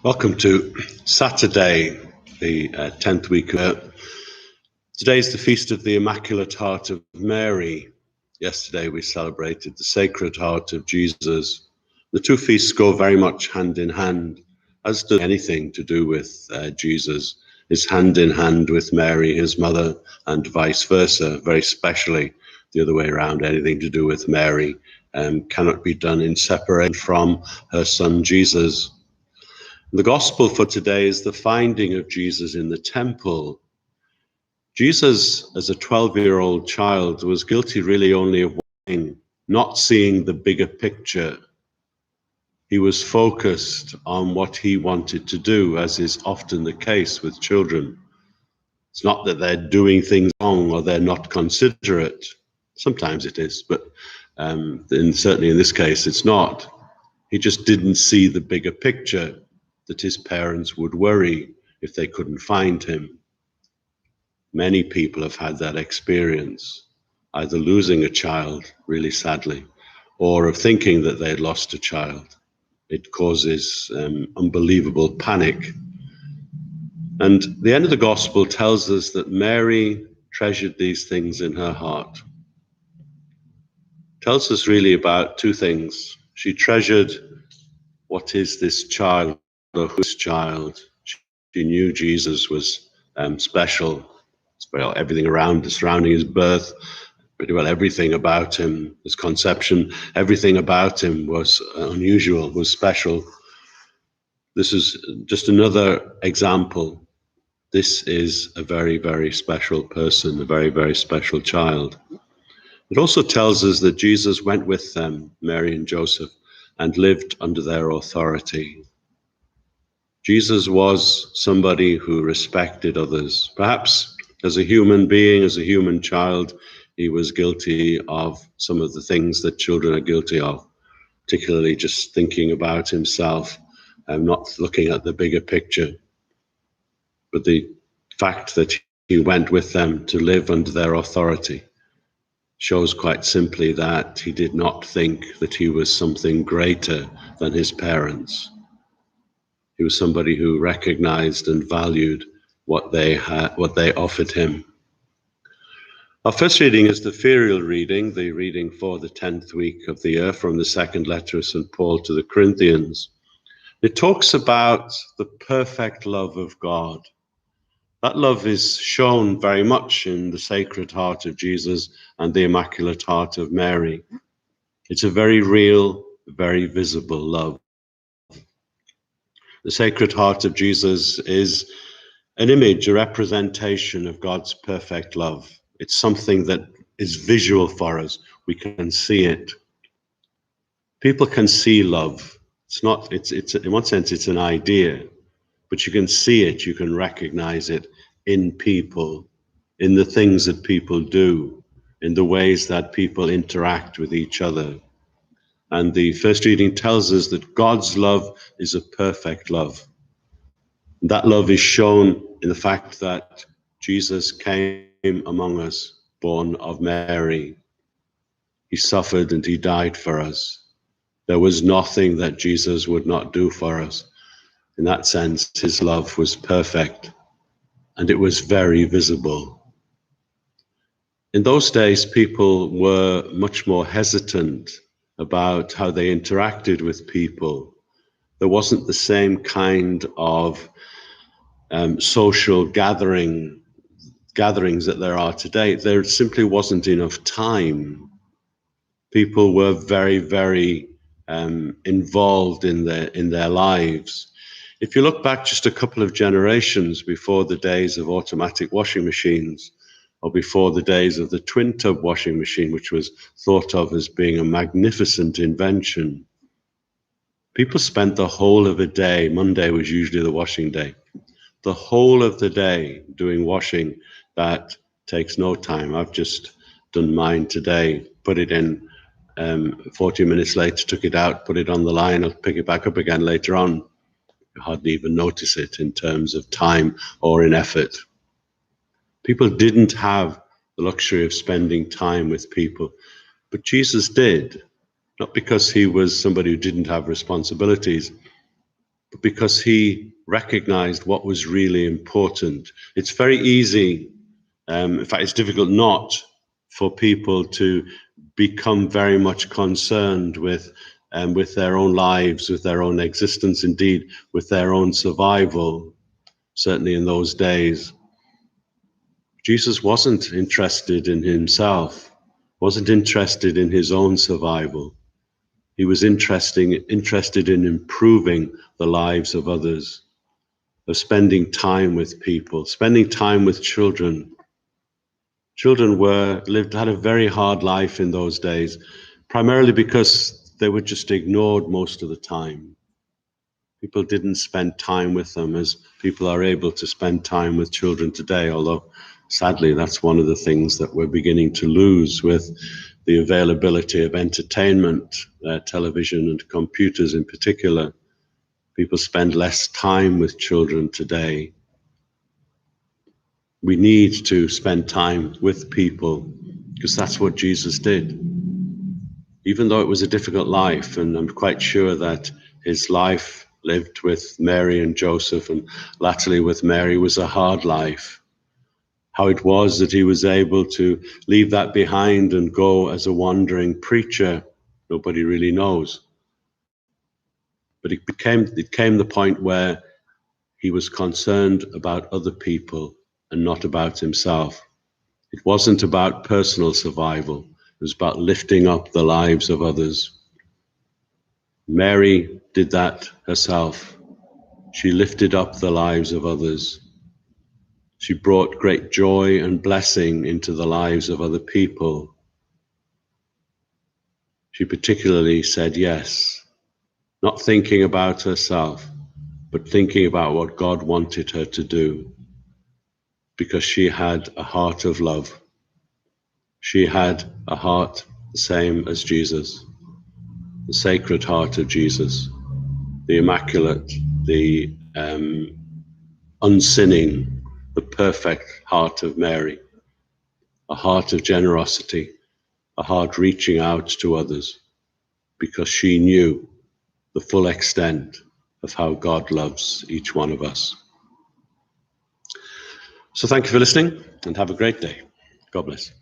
Welcome to Saturday, the 10th week. Today is the feast of the Immaculate Heart of Mary. Yesterday we celebrated the Sacred Heart of Jesus. The two feasts go very much hand in hand, as does anything to do with Jesus is hand in hand with Mary, his mother, and vice versa, very specially the other way around. Anything to do with Mary cannot be done in separation from her son Jesus. The gospel for today is the finding of Jesus in the temple. Jesus, as a 12-year-old child, was guilty really only of one thing, not seeing the bigger picture. He was focused on what he wanted to do, as is often the case with children. It's not that they're doing things wrong or they're not considerate. Sometimes it is, but certainly in this case, it's not. He just didn't see the bigger picture, that his parents would worry if they couldn't find him. Many people have had that experience, either losing a child, really sadly, or of thinking that they had lost a child. It causes unbelievable panic. And the end of the gospel tells us that Mary treasured these things in her heart. Tells us really about two things. She treasured what is this child, or whose child. She knew Jesus was special. Well, everything surrounding his birth, pretty well everything about him, his conception, everything about him was unusual, was special. This is just another example. This is a very, very special person, a very, very special child. It also tells us that Jesus went with them, Mary and Joseph, and lived under their authority. Jesus was somebody who respected others. Perhaps as a human being, as a human child, he was guilty of some of the things that children are guilty of, particularly just thinking about himself and not looking at the bigger picture. But the fact that he went with them to live under their authority shows quite simply that he did not think that he was something greater than his parents. He was somebody who recognized and valued what they offered him. Our first reading is the ferial reading, the reading for the 10th week of the year from the second letter of St. Paul to the Corinthians. It talks about the perfect love of God. That love is shown very much in the Sacred Heart of Jesus and the Immaculate Heart of Mary. It's a very real, very visible love. The Sacred Heart of Jesus is an image, a representation of God's perfect love. It's something that is visual for us. We can see it. People can see love. It's in one sense, it's an idea, but you can see it, you can recognize it in people, in the things that people do, in the ways that people interact with each other. And the first reading tells us that God's love is a perfect love. And that love is shown in the fact that Jesus came among us, born of Mary. He suffered and he died for us. There was nothing that Jesus would not do for us. In that sense, his love was perfect, and it was very visible. In those days, people were much more hesitant about how they interacted with people. There wasn't the same kind of social gatherings that there are today. There simply wasn't enough time. People were very, very involved in their lives. If you look back just a couple of generations before the days of automatic washing machines, or before the days of the twin tub washing machine, which was thought of as being a magnificent invention, people spent the whole of a day. Monday was usually the washing day. The whole of the day doing washing. That takes no time. I've just done mine today, put it in, 40 minutes later, took it out, put it on the line, I'll pick it back up again later on. You hardly even notice it in terms of time or in effort. People didn't have the luxury of spending time with people, but Jesus did, not because he was somebody who didn't have responsibilities, because he recognized what was really important. It's very easy, in fact, it's difficult not for people to become very much concerned with their own lives, with their own existence, indeed, with their own survival, certainly in those days. Jesus wasn't interested in himself, wasn't interested in his own survival. He was interested in improving the lives of others, of spending time with people, spending time with children. Children had a very hard life in those days, primarily because they were just ignored most of the time. People didn't spend time with them as people are able to spend time with children today, although sadly that's one of the things that we're beginning to lose with the availability of entertainment, television and computers in particular. People spend less time with children today. We need to spend time with people because that's what Jesus did. Even though it was a difficult life, and I'm quite sure that his life lived with Mary and Joseph and latterly with Mary was a hard life. How it was that he was able to leave that behind and go as a wandering preacher, nobody really knows. But it came the point where he was concerned about other people and not about himself. It wasn't about personal survival. It was about lifting up the lives of others. Mary did that herself. She lifted up the lives of others. She brought great joy and blessing into the lives of other people. She particularly said yes, not thinking about herself, but thinking about what God wanted her to do, because she had a heart of love. She had a heart the same as Jesus, the Sacred Heart of Jesus, the Immaculate, the unsinning, the perfect heart of Mary, a heart of generosity, a heart reaching out to others, because she knew the full extent of how God loves each one of us. So thank you for listening and have a great day. God bless.